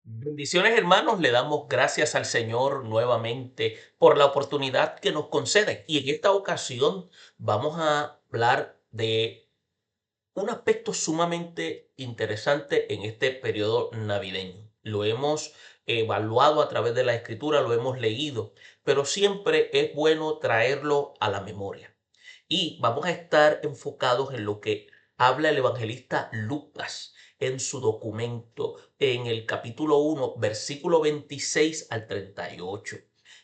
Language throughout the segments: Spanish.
Bendiciones, hermanos, le damos gracias al Señor nuevamente por la oportunidad que nos concede. Y en esta ocasión vamos a hablar de un aspecto sumamente interesante en este periodo navideño. Lo hemos evaluado a través de la escritura, lo hemos leído, pero siempre es bueno traerlo a la memoria. Y vamos a estar enfocados en lo que habla el evangelista Lucas en su documento, en el capítulo 1, versículo 26 al 38.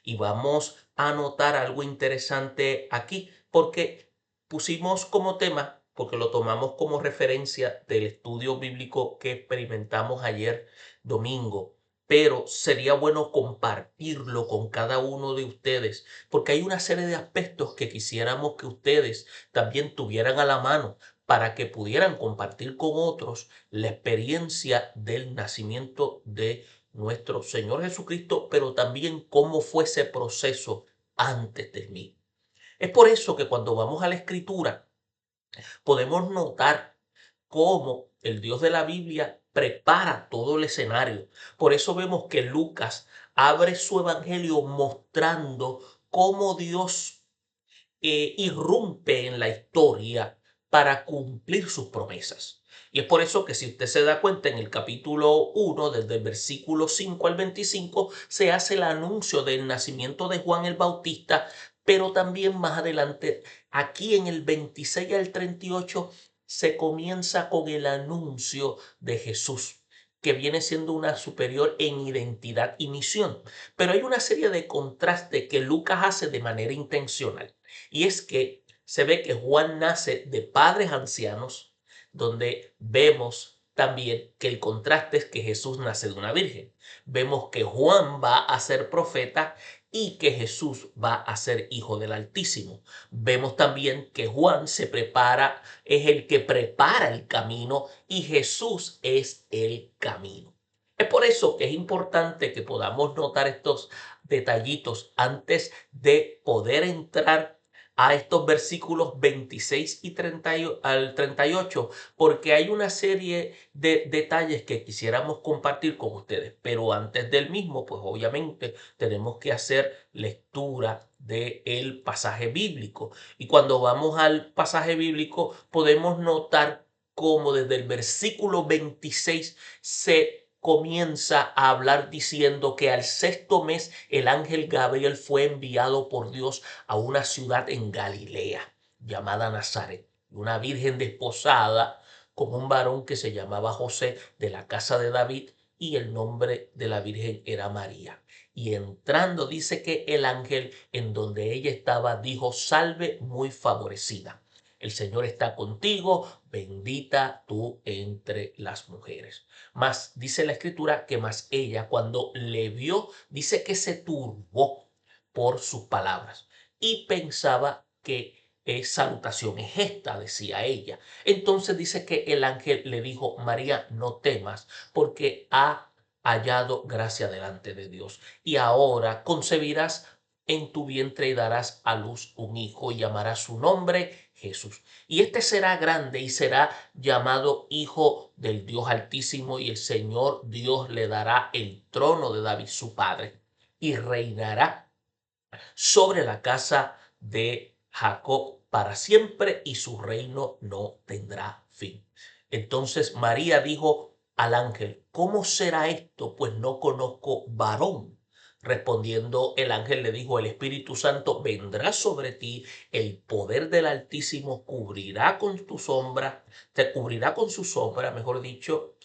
Y vamos a notar algo interesante aquí, porque pusimos como tema, porque lo tomamos como referencia del estudio bíblico que experimentamos ayer domingo, pero sería bueno compartirlo con cada uno de ustedes, porque hay una serie de aspectos que quisiéramos que ustedes también tuvieran a la mano para que pudieran compartir con otros la experiencia del nacimiento de nuestro Señor Jesucristo, pero también cómo fue ese proceso antes de mí. Es por eso que cuando vamos a la escritura podemos notar cómo el Dios de la Biblia prepara todo el escenario. Por eso vemos que Lucas abre su evangelio mostrando cómo Dios irrumpe en la historia para cumplir sus promesas. Y es por eso que si usted se da cuenta en el capítulo 1, desde el versículo 5 al 25, se hace el anuncio del nacimiento de Juan el Bautista, pero también más adelante, aquí en el 26 al 38, se comienza con el anuncio de Jesús, que viene siendo una superior en identidad y misión. Pero hay una serie de contrastes que Lucas hace de manera intencional. Y es que se ve que Juan nace de padres ancianos, donde vemos también que el contraste es que Jesús nace de una virgen. Vemos que Juan va a ser profeta y que Jesús va a ser hijo del Altísimo. Vemos también que Juan se prepara, es el que prepara el camino y Jesús es el camino. Es por eso que es importante que podamos notar estos detallitos antes de poder entrar a estos versículos 26 y 30 al 38, porque hay una serie de detalles que quisiéramos compartir con ustedes, pero antes del mismo, pues obviamente tenemos que hacer lectura del pasaje bíblico. Y cuando vamos al pasaje bíblico, podemos notar cómo desde el versículo 26 se comienza a hablar diciendo que al sexto mes el ángel Gabriel fue enviado por Dios a una ciudad en Galilea llamada Nazaret, una virgen desposada con un varón que se llamaba José, de la casa de David, y el nombre de la virgen era María. Y entrando dice que el ángel en donde ella estaba dijo: salve, muy favorecida, el Señor está contigo, bendita tú entre las mujeres. Mas dice la escritura que más ella, cuando le vio, dice que se turbó por sus palabras y pensaba que salutación es esta, decía ella. Entonces dice que el ángel le dijo: María, no temas, porque ha hallado gracia delante de Dios. Y ahora concebirás en tu vientre y darás a luz un hijo y llamarás su nombre Jesús. Y este será grande y será llamado Hijo del Dios Altísimo, y el Señor Dios le dará el trono de David su padre y reinará sobre la casa de Jacob para siempre, y su reino no tendrá fin. Entonces María dijo al ángel: ¿cómo será esto? Pues no conozco varón. Respondiendo el ángel le dijo: el Espíritu Santo vendrá sobre ti, el poder del Altísimo cubrirá con tu sombra, te cubrirá con su sombra, mejor dicho,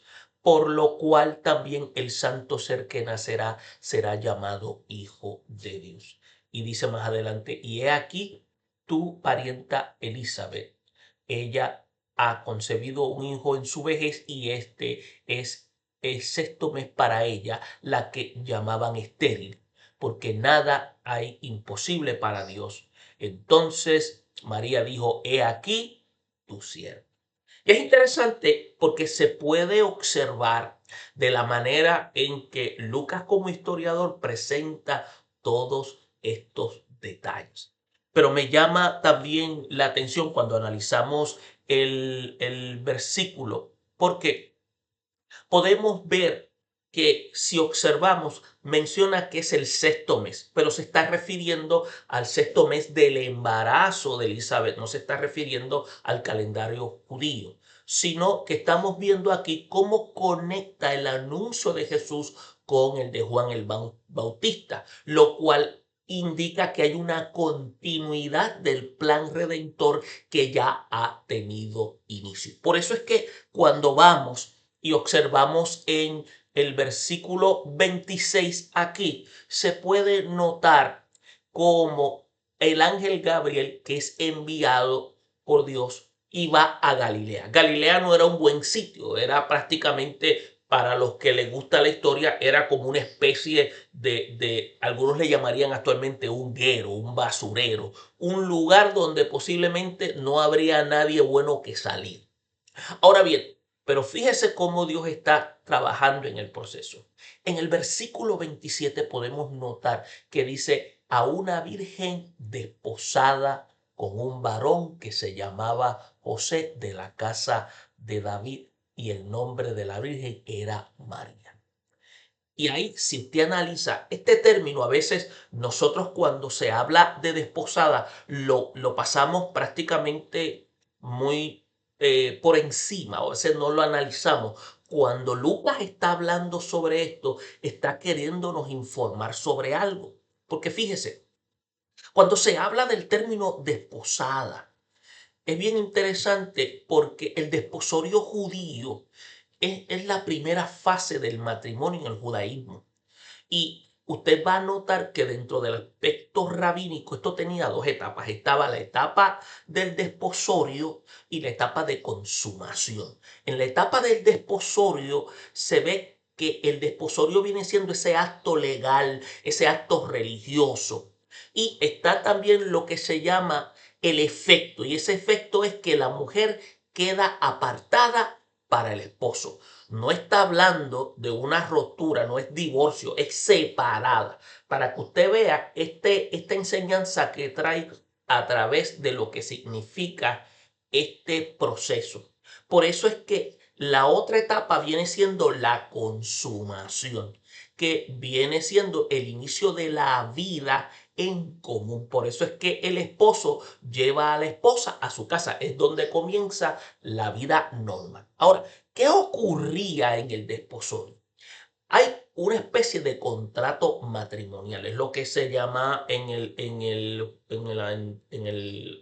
por lo cual también el santo ser que nacerá será llamado Hijo de Dios. Y dice más adelante: y he aquí tu parienta Elizabeth, ella ha concebido un hijo en su vejez, y este es el sexto mes para ella, la que llamaban estéril, porque nada hay imposible para Dios. Entonces María dijo: he aquí tu sierva. Y es interesante porque se puede observar de la manera en que Lucas como historiador presenta todos estos detalles. Pero me llama también la atención cuando analizamos el versículo, porque podemos ver que si observamos menciona que es el sexto mes, pero se está refiriendo al sexto mes del embarazo de Elizabeth, no se está refiriendo al calendario judío, sino que estamos viendo aquí cómo conecta el anuncio de Jesús con el de Juan el Bautista, lo cual indica que hay una continuidad del plan redentor que ya ha tenido inicio. Por eso es que cuando vamos y observamos en el versículo 26 aquí, se puede notar como el ángel Gabriel, que es enviado por Dios, iba a Galilea. Galilea no era un buen sitio, era prácticamente, para los que les gusta la historia, era como una especie algunos le llamarían actualmente un guero, un basurero, un lugar donde posiblemente no habría nadie bueno que salir. Ahora bien, pero fíjese cómo Dios está trabajando en el proceso. En el versículo 27 podemos notar que dice a una virgen desposada con un varón que se llamaba José, de la casa de David, y el nombre de la virgen era María. Y ahí, si usted analiza este término, a veces nosotros cuando se habla de desposada lo pasamos prácticamente muy por encima, o a veces no lo analizamos. Cuando Lucas está hablando sobre esto, está queriéndonos informar sobre algo. Porque fíjese, cuando se habla del término desposada, es bien interesante porque el desposorio judío es la primera fase del matrimonio en el judaísmo. Y usted va a notar que dentro del aspecto rabínico esto tenía dos etapas. Estaba la etapa del desposorio y la etapa de consumación. En la etapa del desposorio se ve que el desposorio viene siendo ese acto legal, ese acto religioso. Y está también lo que se llama el efecto. Y ese efecto es que la mujer queda apartada para el esposo. No está hablando de una ruptura, no es divorcio, es separada. Para que usted vea esta enseñanza que trae a través de lo que significa este proceso. Por eso es que la otra etapa viene siendo la consumación, que viene siendo el inicio de la vida en común. Por eso es que el esposo lleva a la esposa a su casa, es donde comienza la vida normal. Ahora, ¿qué ocurría en el desposorio? Hay una especie de contrato matrimonial, es lo que se llama en el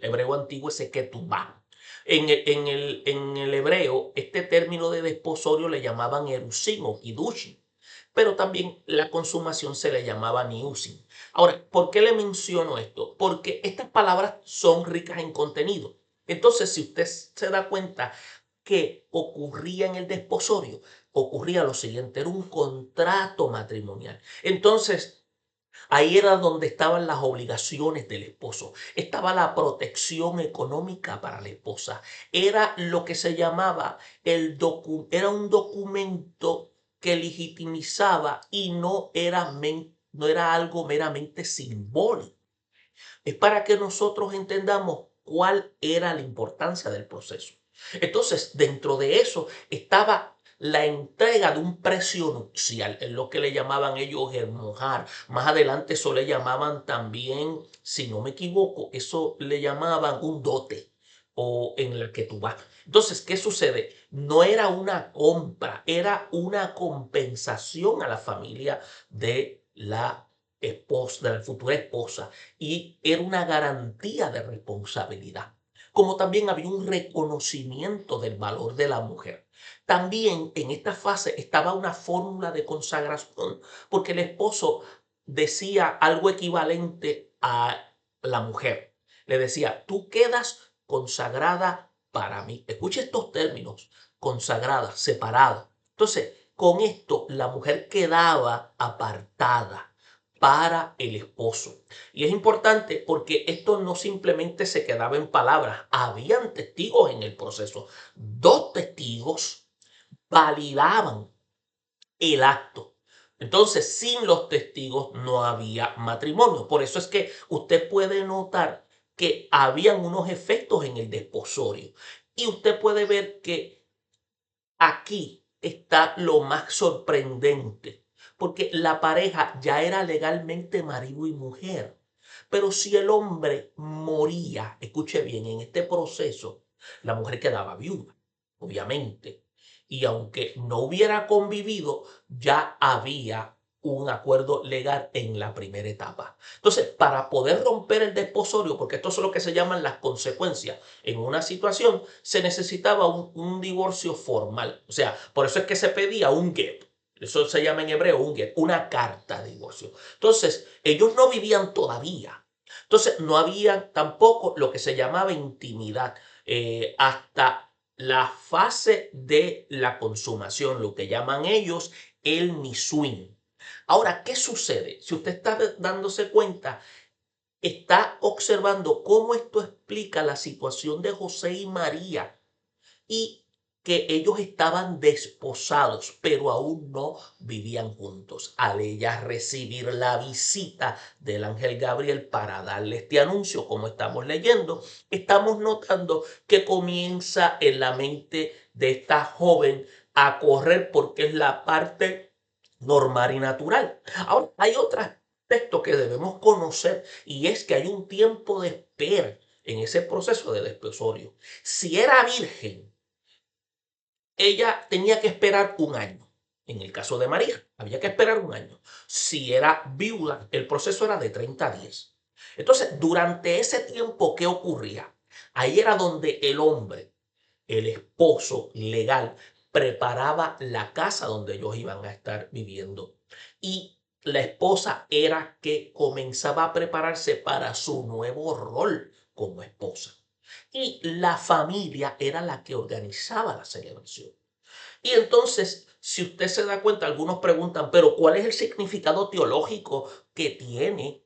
hebreo antiguo ese ketubá. En el hebreo, este término de desposorio le llamaban erusin o kidushin, pero también la consumación se le llamaba niusin. Ahora, ¿por qué le menciono esto? Porque estas palabras son ricas en contenido. Entonces, si usted se da cuenta que ocurría en el desposorio, ocurría lo siguiente, era un contrato matrimonial. Entonces, ahí era donde estaban las obligaciones del esposo, estaba la protección económica para la esposa, era lo que se llamaba era un documento que legitimizaba y no era algo meramente simbólico. Es para que nosotros entendamos cuál era la importancia del proceso. Entonces, dentro de eso estaba la entrega de un precio nupcial, es lo que le llamaban ellos el mojar. Más adelante eso le llamaban también, si no me equivoco, eso le llamaban un dote o en el que tú vas. Entonces, ¿qué sucede? No era una compra, era una compensación a la familia de la esposa, de la futura esposa, y era una garantía de responsabilidad. Como también había un reconocimiento del valor de la mujer. También en esta fase estaba una fórmula de consagración, porque el esposo decía algo equivalente a la mujer. Le decía, tú quedas consagrada para mí. Escuche estos términos, consagrada, separada. Entonces, con esto la mujer quedaba apartada para el esposo. Y es importante porque esto no simplemente se quedaba en palabras, habían testigos en el proceso. Dos testigos validaban el acto. Entonces, sin los testigos no había matrimonio. Por eso es que usted puede notar que habían unos efectos en el desposorio. Y usted puede ver que aquí está lo más sorprendente, porque la pareja ya era legalmente marido y mujer. Pero si el hombre moría, escuche bien, en este proceso, la mujer quedaba viuda, obviamente. Y aunque no hubiera convivido, ya había un acuerdo legal en la primera etapa. Entonces, para poder romper el desposorio, porque esto es lo que se llaman las consecuencias en una situación, se necesitaba un divorcio formal. O sea, por eso es que se pedía un get. Eso se llama en hebreo un get, una carta de divorcio. Entonces, ellos no vivían todavía. Entonces, no había tampoco lo que se llamaba intimidad hasta la fase de la consumación, lo que llaman ellos el nisuin. Ahora, ¿qué sucede? Si usted está dándose cuenta, está observando cómo esto explica la situación de José y María y que ellos estaban desposados, pero aún no vivían juntos. Al ella recibir la visita del ángel Gabriel para darle este anuncio, como estamos leyendo, estamos notando que comienza en la mente de esta joven a correr porque es la parte normal y natural. Ahora, hay otro aspecto que debemos conocer y es que hay un tiempo de espera en ese proceso de desposorio. Si era virgen, ella tenía que esperar un año. En el caso de María, había que esperar un año. Si era viuda, el proceso era de 30 días. Entonces, durante ese tiempo, ¿qué ocurría? Ahí era donde el hombre, el esposo legal, preparaba la casa donde ellos iban a estar viviendo. Y la esposa era que comenzaba a prepararse para su nuevo rol como esposa. Y la familia era la que organizaba la celebración. Y entonces, si usted se da cuenta, algunos preguntan, pero ¿cuál es el significado teológico que tiene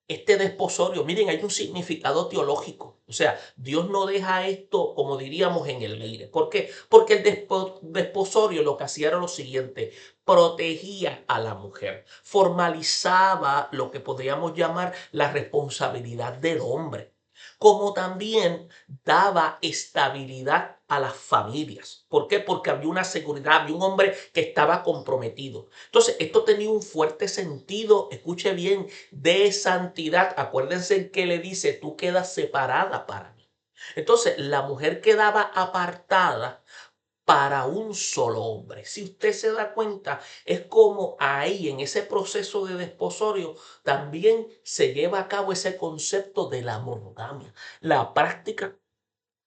este desposorio? Miren, hay un significado teológico. O sea, Dios no deja esto, como diríamos, en el aire. ¿Por qué? Porque el desposorio lo que hacía era lo siguiente: protegía a la mujer, formalizaba lo que podríamos llamar la responsabilidad del hombre, como también daba estabilidad a las familias. ¿Por qué? Porque había una seguridad, había un hombre que estaba comprometido. Entonces, esto tenía un fuerte sentido, escuche bien, de santidad. Acuérdense que le dice, tú quedas separada para mí. Entonces, la mujer quedaba apartada para un solo hombre. Si usted se da cuenta, es como ahí en ese proceso de desposorio también se lleva a cabo ese concepto de la monogamia, la práctica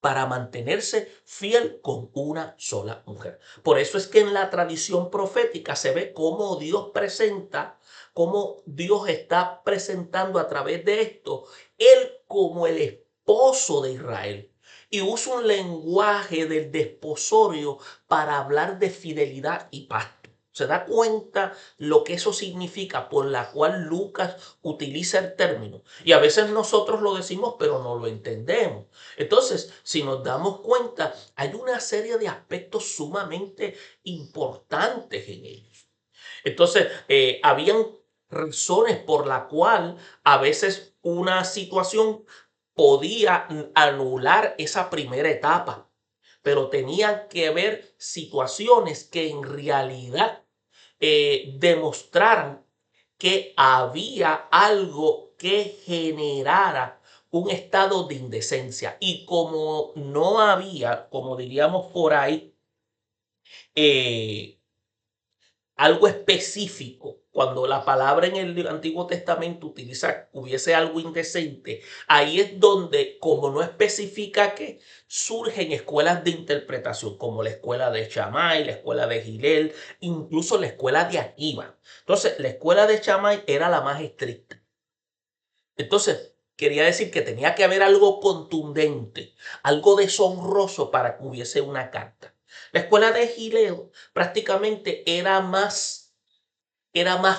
para mantenerse fiel con una sola mujer. Por eso es que en la tradición profética se ve cómo Dios presenta, cómo Dios está presentando a través de esto, Él como el esposo de Israel. Y usa un lenguaje del desposorio para hablar de fidelidad y pacto. ¿Se da cuenta lo que eso significa? Por la cual Lucas utiliza el término. Y a veces nosotros lo decimos, pero no lo entendemos. Entonces, si nos damos cuenta, hay una serie de aspectos sumamente importantes en ellos. Entonces, habían razones por la cual a veces una situación podía anular esa primera etapa, pero tenían que haber situaciones que en realidad demostraran que había algo que generara un estado de indecencia. Y como no había, como diríamos por ahí, eh, algo específico, cuando la palabra en el Antiguo Testamento utiliza hubiese algo indecente, ahí es donde, como no especifica que, surgen escuelas de interpretación, como la escuela de Shammai, la escuela de Gilel, incluso la escuela de Akiva. Entonces, la escuela de Shammai era la más estricta. Entonces, quería decir que tenía que haber algo contundente, algo deshonroso para que hubiese una carta. La escuela de Gileo prácticamente era más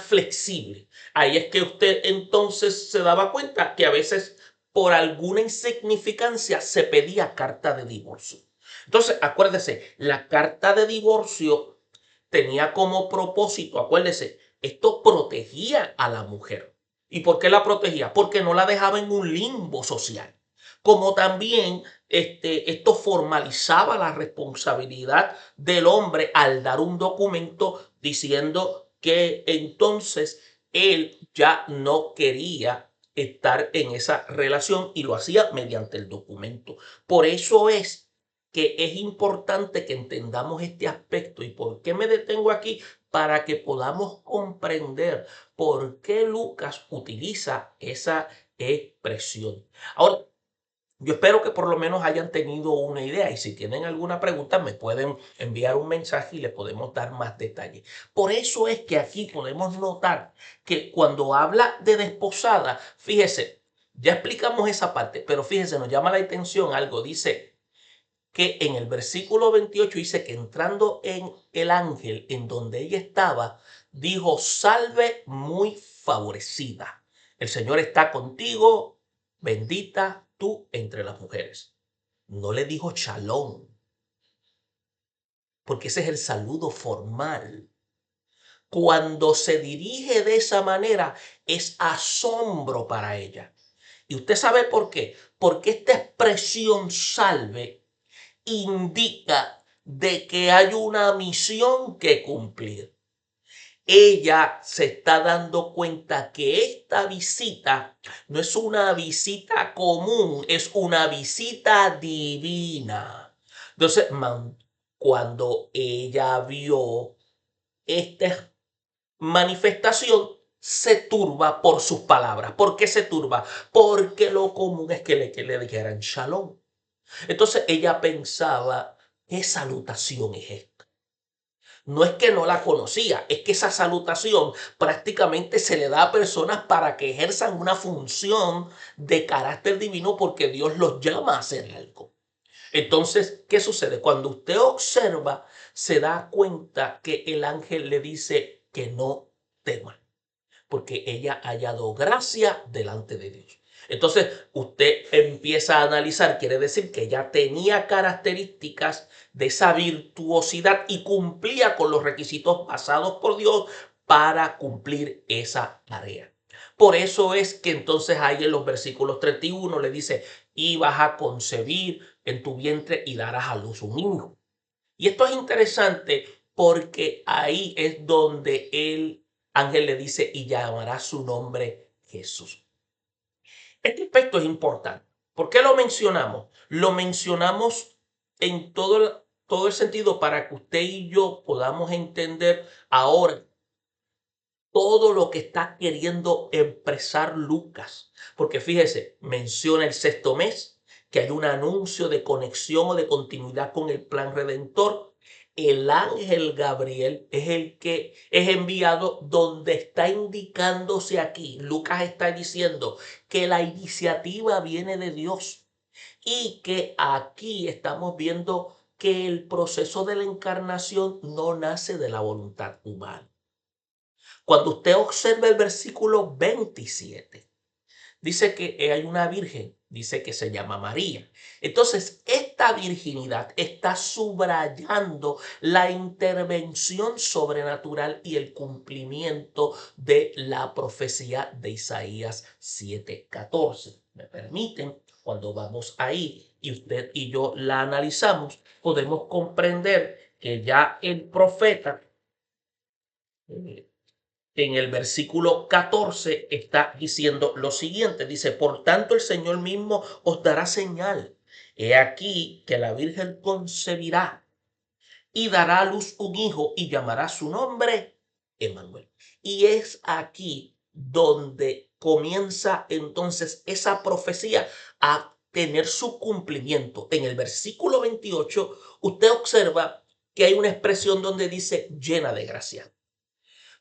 flexible. Ahí es que usted entonces se daba cuenta que a veces por alguna insignificancia se pedía carta de divorcio. Entonces, acuérdese, la carta de divorcio tenía como propósito, acuérdese, esto protegía a la mujer. ¿Y por qué la protegía? Porque no la dejaba en un limbo social. Como también esto formalizaba la responsabilidad del hombre al dar un documento diciendo que entonces él ya no quería estar en esa relación y lo hacía mediante el documento. Por eso es que es importante que entendamos este aspecto. ¿Y por qué me detengo aquí? Para que podamos comprender por qué Lucas utiliza esa expresión. Ahora, yo espero que por lo menos hayan tenido una idea y si tienen alguna pregunta me pueden enviar un mensaje y le podemos dar más detalle. Por eso es que aquí podemos notar que cuando habla de desposada, fíjese, ya explicamos esa parte, pero fíjese, nos llama la atención algo. Dice que en el versículo 28 dice que entrando en el ángel en donde ella estaba, dijo, salve muy favorecida. El Señor está contigo, bendita tú entre las mujeres. No le dijo shalom, porque ese es el saludo formal. Cuando se dirige de esa manera, es asombro para ella. ¿Y usted sabe por qué? Porque esta expresión salve indica de que hay una misión que cumplir. Ella se está dando cuenta que esta visita no es una visita común, es una visita divina. Entonces, cuando ella vio esta manifestación, se turba por sus palabras. ¿Por qué se turba? Porque lo común es que le dijeran shalom. Entonces ella pensaba, ¿qué salutación es esta? No es que no la conocía, es que esa salutación prácticamente se le da a personas para que ejerzan una función de carácter divino porque Dios los llama a hacer algo. Entonces, ¿qué sucede? Cuando usted observa, se da cuenta que el ángel le dice que no tema porque ella ha hallado gracia delante de Dios. Entonces, usted empieza a analizar, quiere decir que ella tenía características de esa virtuosidad y cumplía con los requisitos pasados por Dios para cumplir esa tarea. Por eso es que entonces ahí en los versículos 31 le dice, y vas a concebir en tu vientre y darás a luz un hijo. Y esto es interesante porque ahí es donde el ángel le dice y llamará su nombre Jesús. Este aspecto es importante. ¿Por qué lo mencionamos? Lo mencionamos en todo el sentido para que usted y yo podamos entender ahora todo lo que está queriendo expresar Lucas. Porque fíjese, menciona el sexto mes, que hay un anuncio de conexión o de continuidad con el plan redentor. El ángel Gabriel es el que es enviado donde está indicándose aquí. Lucas está diciendo que la iniciativa viene de Dios y que aquí estamos viendo que el proceso de la encarnación no nace de la voluntad humana. Cuando usted observa el versículo 27, dice que hay una virgen, dice que se llama María. Entonces, esta virginidad está subrayando la intervención sobrenatural y el cumplimiento de la profecía de Isaías 7:14. ¿Me permiten? Cuando vamos ahí y usted y yo la analizamos, podemos comprender que ya el profeta en el versículo 14 está diciendo lo siguiente, dice, por tanto el Señor mismo os dará señal. He aquí que la Virgen concebirá y dará a luz un hijo y llamará su nombre Emmanuel. Y es aquí donde comienza entonces esa profecía a tener su cumplimiento. En el versículo 28 usted observa que hay una expresión donde dice llena de gracia.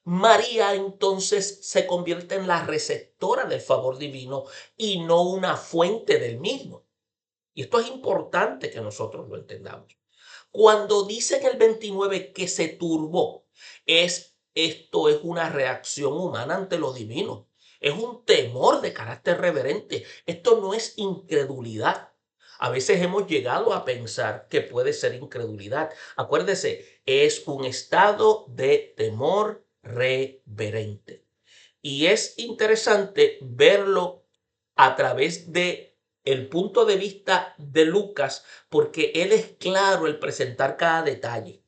María entonces se convierte en la receptora del favor divino y no una fuente del mismo. Y esto es importante que nosotros lo entendamos. Cuando dice en el 29 que se turbó, esto es una reacción humana ante lo divino. Es un temor de carácter reverente. Esto no es incredulidad. A veces hemos llegado a pensar que puede ser incredulidad. Acuérdese, es un estado de temor reverente. Y es interesante verlo a través de el punto de vista de Lucas porque él es claro al presentar cada detalle.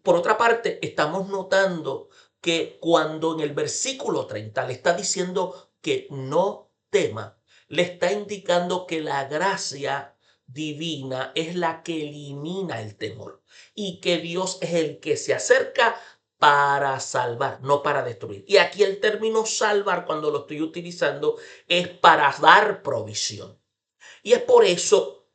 Por otra parte, estamos notando que cuando en el versículo 30 le está diciendo que no tema, le está indicando que la gracia divina es la que elimina el temor y que Dios es el que se acerca para salvar, no para destruir. Y aquí el término salvar, cuando lo estoy utilizando, es para dar provisión. Y es por eso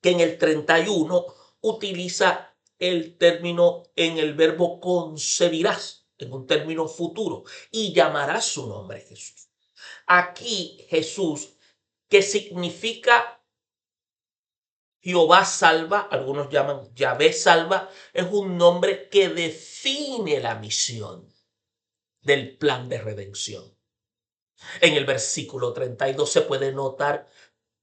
que en el 31 utiliza el término en el verbo concebirás, en un término futuro, y llamarás su nombre Jesús. Aquí Jesús, que significa Jehová salva, algunos llaman Yahvé salva, es un nombre que define la misión del plan de redención. En el versículo 32 se puede notar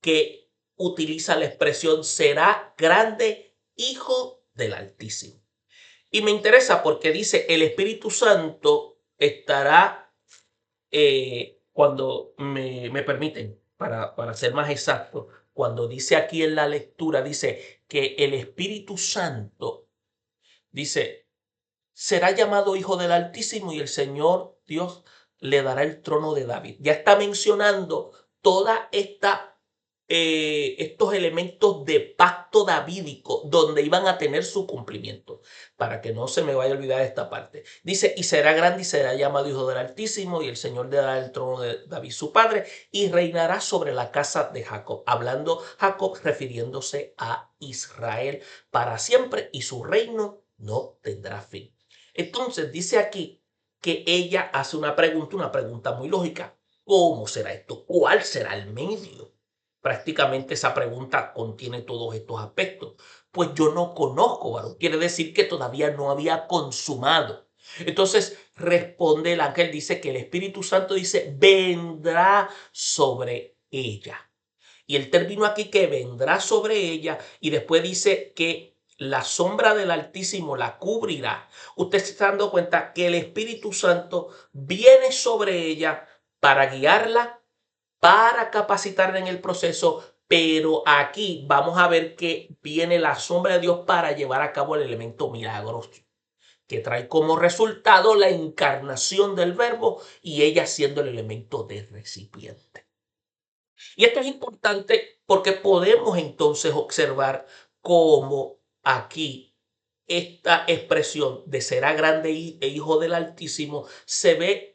que utiliza la expresión será grande hijo del Altísimo. Y me interesa porque dice el Espíritu Santo estará, cuando me permiten, para ser más exacto, cuando dice aquí en la lectura, dice que el Espíritu Santo, dice, será llamado hijo del Altísimo y el Señor Dios le dará el trono de David. Ya está mencionando toda estos elementos de pacto davídico donde iban a tener su cumplimiento, para que no se me vaya a olvidar esta parte. Dice, y será grande y será llamado hijo del Altísimo y el Señor le dará el trono de David su padre y reinará sobre la casa de Jacob, hablando Jacob refiriéndose a Israel para siempre y su reino no tendrá fin. Entonces dice aquí que ella hace una pregunta muy lógica. ¿Cómo será esto? ¿Cuál será el medio? Prácticamente esa pregunta contiene todos estos aspectos. Pues yo no conozco, varón. Quiere decir que todavía no había consumado. Entonces responde el ángel, dice que el Espíritu Santo dice, vendrá sobre ella. Y el término aquí que vendrá sobre ella y después dice que la sombra del Altísimo la cubrirá. Usted se está dando cuenta que el Espíritu Santo viene sobre ella para guiarla, para capacitarla en el proceso, pero aquí vamos a ver que viene la sombra de Dios para llevar a cabo el elemento milagroso, que trae como resultado la encarnación del verbo y ella siendo el elemento de recipiente. Y esto es importante porque podemos entonces observar cómo aquí esta expresión de será grande e hijo del Altísimo se ve,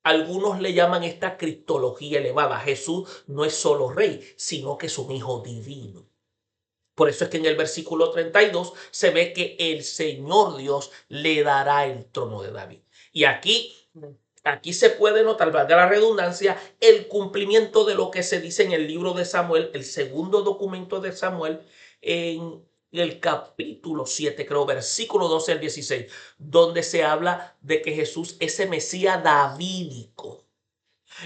algunos le llaman esta cristología elevada. Jesús no es solo rey, sino que es un hijo divino. Por eso es que en el versículo 32 se ve que el Señor Dios le dará el trono de David. Y aquí se puede notar, valga la redundancia, el cumplimiento de lo que se dice en el libro de Samuel, el segundo documento de Samuel, en el capítulo 7, creo, versículo 12 al 16, donde se habla de que Jesús es el Mesías davídico.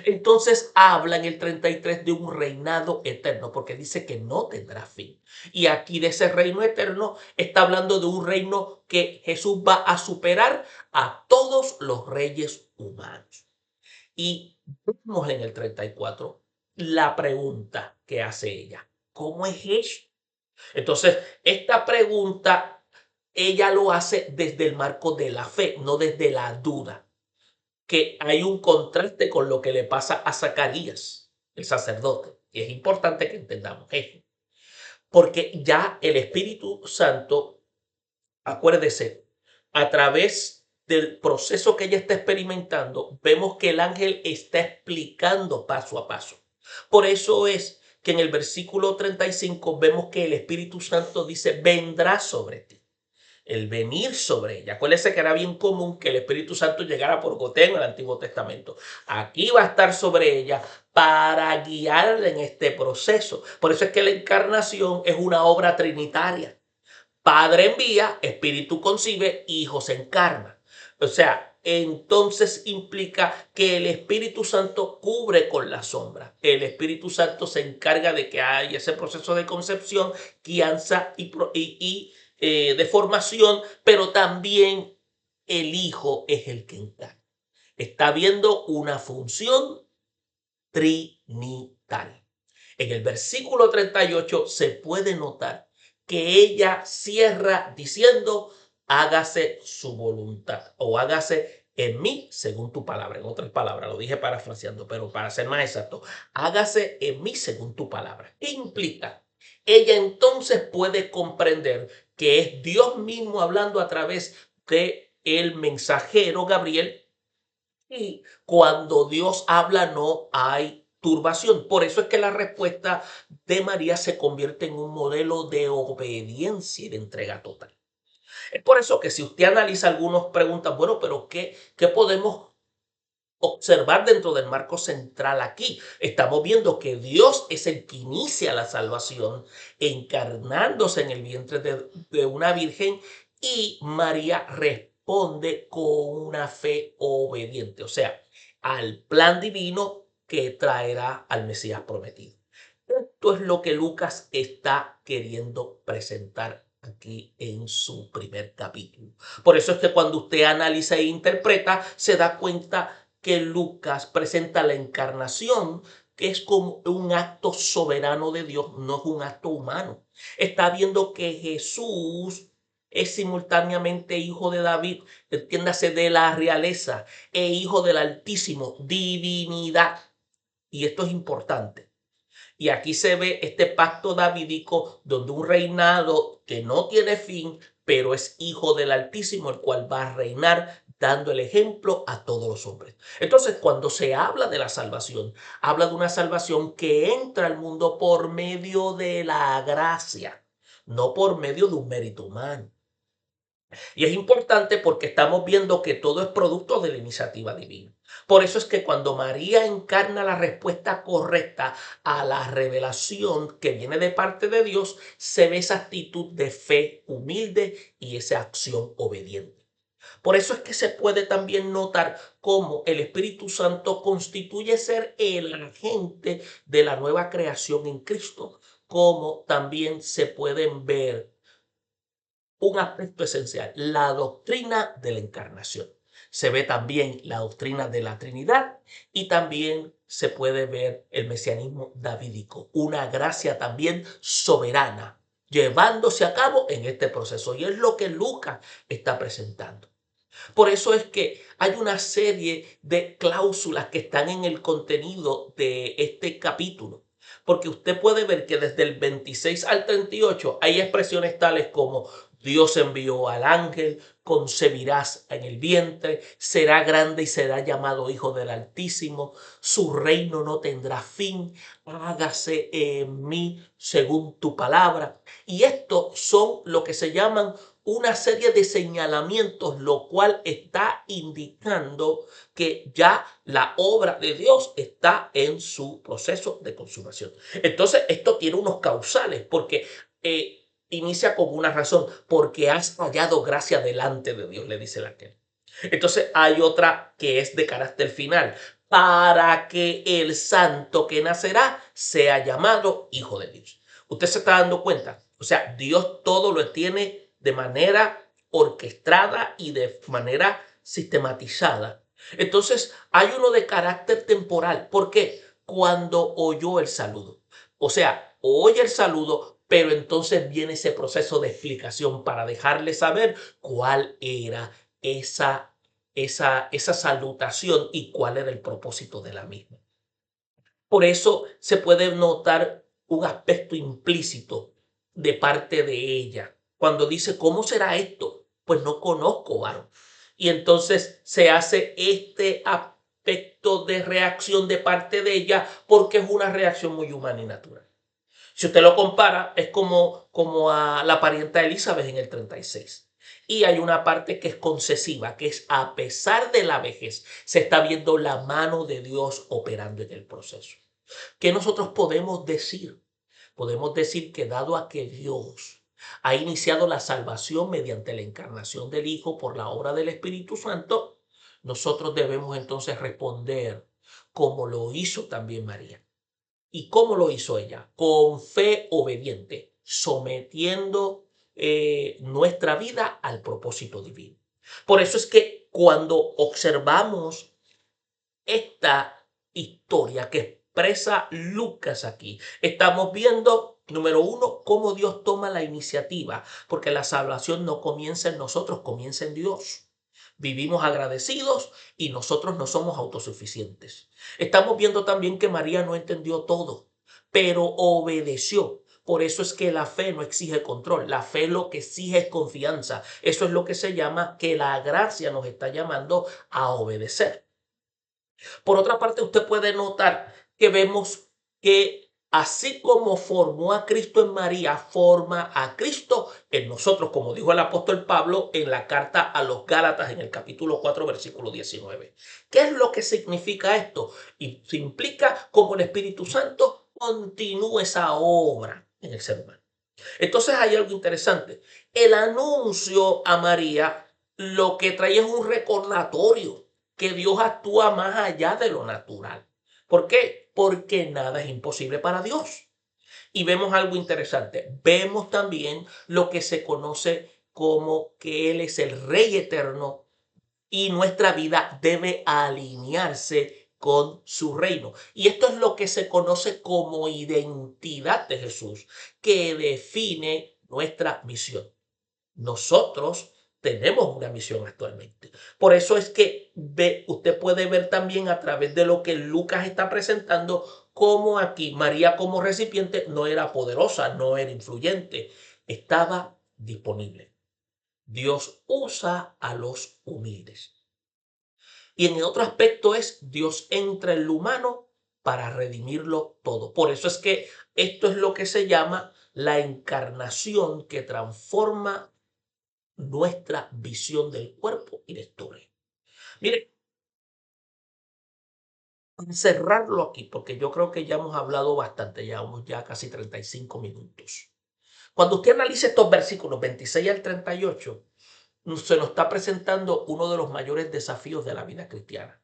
Entonces habla en el 33 de un reinado eterno, porque dice que no tendrá fin. Y aquí de ese reino eterno está hablando de un reino que Jesús va a superar a todos los reyes humanos. Y vemos en el 34 la pregunta que hace ella. ¿Cómo es eso? Entonces, esta pregunta ella lo hace desde el marco de la fe, no desde la duda, que hay un contraste con lo que le pasa a Zacarías, el sacerdote. Y es importante que entendamos eso. Porque ya el Espíritu Santo, acuérdese, a través del proceso que ella está experimentando, vemos que el ángel está explicando paso a paso. Por eso es que en el versículo 35 vemos que el Espíritu Santo dice, vendrá sobre ti. El venir sobre ella. Acuérdense que era bien común que el Espíritu Santo llegara por goteo en el Antiguo Testamento. Aquí va a estar sobre ella para guiarla en este proceso. Por eso es que la encarnación es una obra trinitaria. Padre envía, Espíritu concibe, Hijo se encarna. O sea, entonces implica que el Espíritu Santo cubre con la sombra. El Espíritu Santo se encarga de que haya ese proceso de concepción, crianza y de formación, pero también el Hijo es el que encarna. Está viendo una función trinitaria. En el versículo 38 se puede notar que ella cierra diciendo, hágase su voluntad o hágase en mí según tu palabra. En otras palabras, lo dije parafraseando, pero para ser más exacto, hágase en mí según tu palabra. ¿Qué implica? Ella entonces puede comprender que es Dios mismo hablando a través de el mensajero Gabriel, y cuando Dios habla no hay turbación. Por eso es que la respuesta de María se convierte en un modelo de obediencia y de entrega total. Es por eso que si usted analiza algunas preguntas, bueno, pero ¿qué podemos observar dentro del marco central aquí? Estamos viendo que Dios es el que inicia la salvación, encarnándose en el vientre de una virgen, y María responde con una fe obediente, o sea, al plan divino que traerá al Mesías prometido. Esto es lo que Lucas está queriendo presentar aquí en su primer capítulo. Por eso es que cuando usted analiza e interpreta, se da cuenta que Lucas presenta la encarnación, que es como un acto soberano de Dios, no es un acto humano. Está viendo que Jesús es simultáneamente hijo de David, entiéndase, de la realeza, e hijo del Altísimo, divinidad. Y esto es importante. Y aquí se ve este pacto davídico donde un reinado que no tiene fin, pero es hijo del Altísimo, el cual va a reinar dando el ejemplo a todos los hombres. Entonces, cuando se habla de la salvación, habla de una salvación que entra al mundo por medio de la gracia, no por medio de un mérito humano. Y es importante porque estamos viendo que todo es producto de la iniciativa divina. Por eso es que cuando María encarna la respuesta correcta a la revelación que viene de parte de Dios, se ve esa actitud de fe humilde y esa acción obediente. Por eso es que se puede también notar cómo el Espíritu Santo constituye ser el agente de la nueva creación en Cristo, como también se pueden ver un aspecto esencial, la doctrina de la encarnación. Se ve también la doctrina de la Trinidad y también se puede ver el mesianismo davídico, una gracia también soberana llevándose a cabo en este proceso. Y es lo que Lucas está presentando. Por eso es que hay una serie de cláusulas que están en el contenido de este capítulo. Porque usted puede ver que desde el 26 al 38 hay expresiones tales como Dios envió al ángel, concebirás en el vientre, será grande y será llamado Hijo del Altísimo, su reino no tendrá fin, hágase en mí según tu palabra. Y esto son lo que se llaman una serie de señalamientos, lo cual está indicando que ya la obra de Dios está en su proceso de consumación. Entonces, esto tiene unos causales, porque inicia con una razón, porque has hallado gracia delante de Dios, le dice el ángel. Entonces, hay otra que es de carácter final, para que el santo que nacerá sea llamado Hijo de Dios. Usted se está dando cuenta, o sea, Dios todo lo tiene de manera orquestada y de manera sistematizada. Entonces, hay uno de carácter temporal. ¿Por qué? Cuando oyó el saludo. O sea, oye el saludo, pero entonces viene ese proceso de explicación para dejarle saber cuál era esa salutación y cuál era el propósito de la misma. Por eso se puede notar un aspecto implícito de parte de ella. Cuando dice, ¿cómo será esto? Pues no conozco, varón. Y entonces se hace este aspecto de reacción de parte de ella porque es una reacción muy humana y natural. Si usted lo compara, es como a la parienta Elizabeth en el 36. Y hay una parte que es concesiva, que es a pesar de la vejez, se está viendo la mano de Dios operando en el proceso. ¿Qué nosotros podemos decir? Podemos decir que dado a que Dios ha iniciado la salvación mediante la encarnación del Hijo por la obra del Espíritu Santo, nosotros debemos entonces responder como lo hizo también María. ¿Y cómo lo hizo ella? Con fe obediente, sometiendo nuestra vida al propósito divino. Por eso es que cuando observamos esta historia que es expresa Lucas aquí. Estamos viendo, número uno, cómo Dios toma la iniciativa, porque la salvación no comienza en nosotros, comienza en Dios. Vivimos agradecidos y nosotros no somos autosuficientes. Estamos viendo también que María no entendió todo, pero obedeció. Por eso es que la fe no exige control, la fe lo que exige es confianza. Eso es lo que se llama que la gracia nos está llamando a obedecer. Por otra parte, usted puede notar que vemos que así como formó a Cristo en María, forma a Cristo en nosotros, como dijo el apóstol Pablo en la carta a los Gálatas en el capítulo 4, versículo 19. ¿Qué es lo que significa esto? Y se implica como el Espíritu Santo continúa esa obra en el ser humano. Entonces hay algo interesante. El anuncio a María lo que trae es un recordatorio que Dios actúa más allá de lo natural. ¿Por qué? Porque nada es imposible para Dios. Y vemos algo interesante. Vemos también lo que se conoce como que Él es el Rey eterno y nuestra vida debe alinearse con su reino. Y esto es lo que se conoce como identidad de Jesús, que define nuestra misión. Nosotros tenemos una misión actualmente. Por eso es que usted puede ver también a través de lo que Lucas está presentando, cómo aquí María como recipiente no era poderosa, no era influyente, estaba disponible. Dios usa a los humildes. Y en el otro aspecto es Dios entra en lo humano para redimirlo todo. Por eso es que esto es lo que se llama la encarnación que transforma nuestra visión del cuerpo y de historia. Mire, encerrarlo aquí, porque yo creo que ya hemos hablado bastante, llevamos ya casi 35 minutos. Cuando usted analice estos versículos 26 al 38, se nos está presentando uno de los mayores desafíos de la vida cristiana.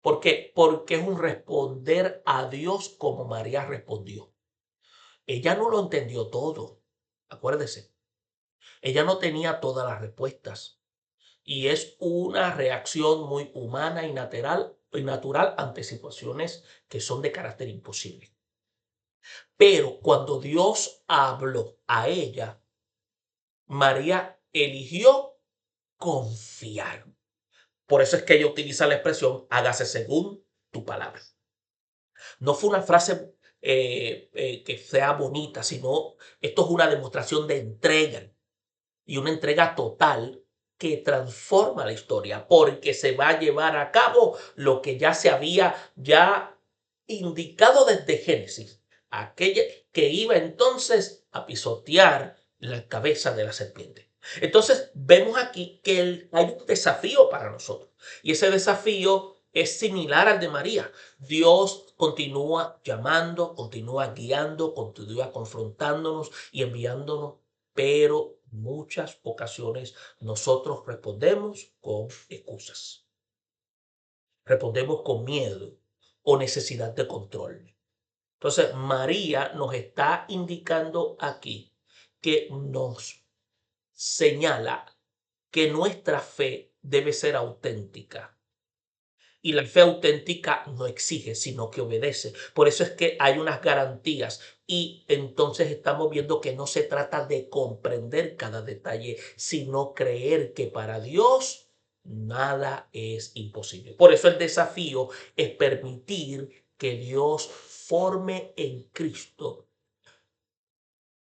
¿Por qué? Porque es un responder a Dios como María respondió. Ella no lo entendió todo, acuérdese. Ella no tenía todas las respuestas. Y es una reacción muy humana y natural ante situaciones que son de carácter imposible. Pero cuando Dios habló a ella, María eligió confiar. Por eso es que ella utiliza la expresión hágase según tu palabra. No fue una frase que sea bonita, sino esto es una demostración de entrega y una entrega total que transforma la historia, porque se va a llevar a cabo lo que ya se había ya indicado desde Génesis, aquella que iba entonces a pisotear la cabeza de la serpiente. Entonces vemos aquí que hay un desafío para nosotros y ese desafío es similar al de María. Dios continúa llamando, continúa guiando, continúa confrontándonos y enviándonos, pero muchas ocasiones nosotros respondemos con excusas, respondemos con miedo o necesidad de control. Entonces, María nos está indicando aquí que nos señala que nuestra fe debe ser auténtica. Y la fe auténtica no exige, sino que obedece. Por eso es que hay unas garantías. Y entonces estamos viendo que no se trata de comprender cada detalle, sino creer que para Dios nada es imposible. Por eso el desafío es permitir que Dios forme en Cristo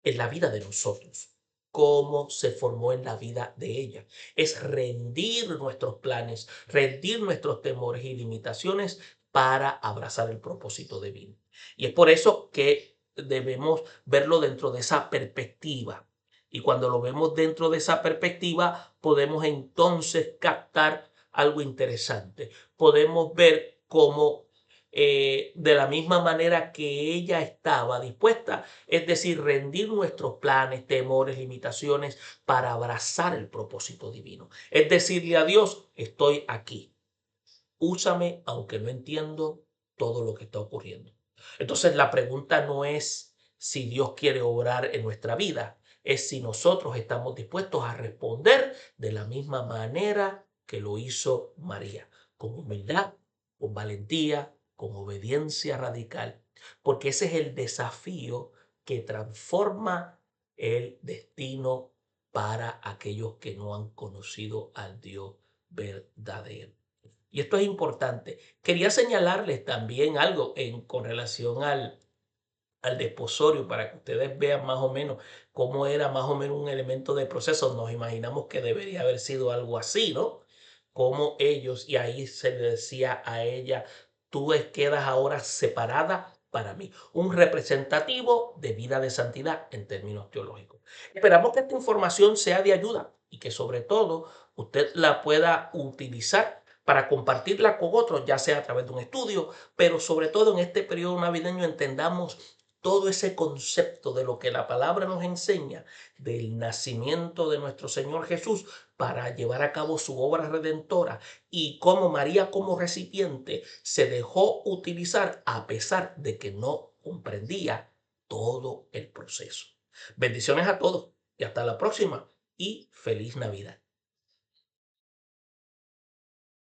en la vida de nosotros, como se formó en la vida de ella. Es rendir nuestros planes, rendir nuestros temores y limitaciones para abrazar el propósito divino. Y es por eso que debemos verlo dentro de esa perspectiva. Y cuando lo vemos dentro de esa perspectiva, podemos entonces captar algo interesante. Podemos ver cómo de la misma manera que ella estaba dispuesta, es decir, rendir nuestros planes, temores, limitaciones para abrazar el propósito divino. Es decirle a Dios, estoy aquí, úsame aunque no entiendo todo lo que está ocurriendo. Entonces la pregunta no es si Dios quiere obrar en nuestra vida, es si nosotros estamos dispuestos a responder de la misma manera que lo hizo María, con humildad, con valentía, con obediencia radical, porque ese es el desafío que transforma el destino para aquellos que no han conocido al Dios verdadero. Y esto es importante. Quería señalarles también algo con relación al desposorio para que ustedes vean más o menos cómo era más o menos un elemento de proceso. Nos imaginamos que debería haber sido algo así, ¿no? Como ellos, y ahí se le decía a ella, quedas ahora separada para mí, un representativo de vida de santidad en términos teológicos. Esperamos que esta información sea de ayuda y que sobre todo usted la pueda utilizar para compartirla con otros, ya sea a través de un estudio, pero sobre todo en este periodo navideño entendamos todo ese concepto de lo que la palabra nos enseña del nacimiento de nuestro Señor Jesús para llevar a cabo su obra redentora y cómo María como recipiente se dejó utilizar a pesar de que no comprendía todo el proceso. Bendiciones a todos y hasta la próxima y feliz Navidad.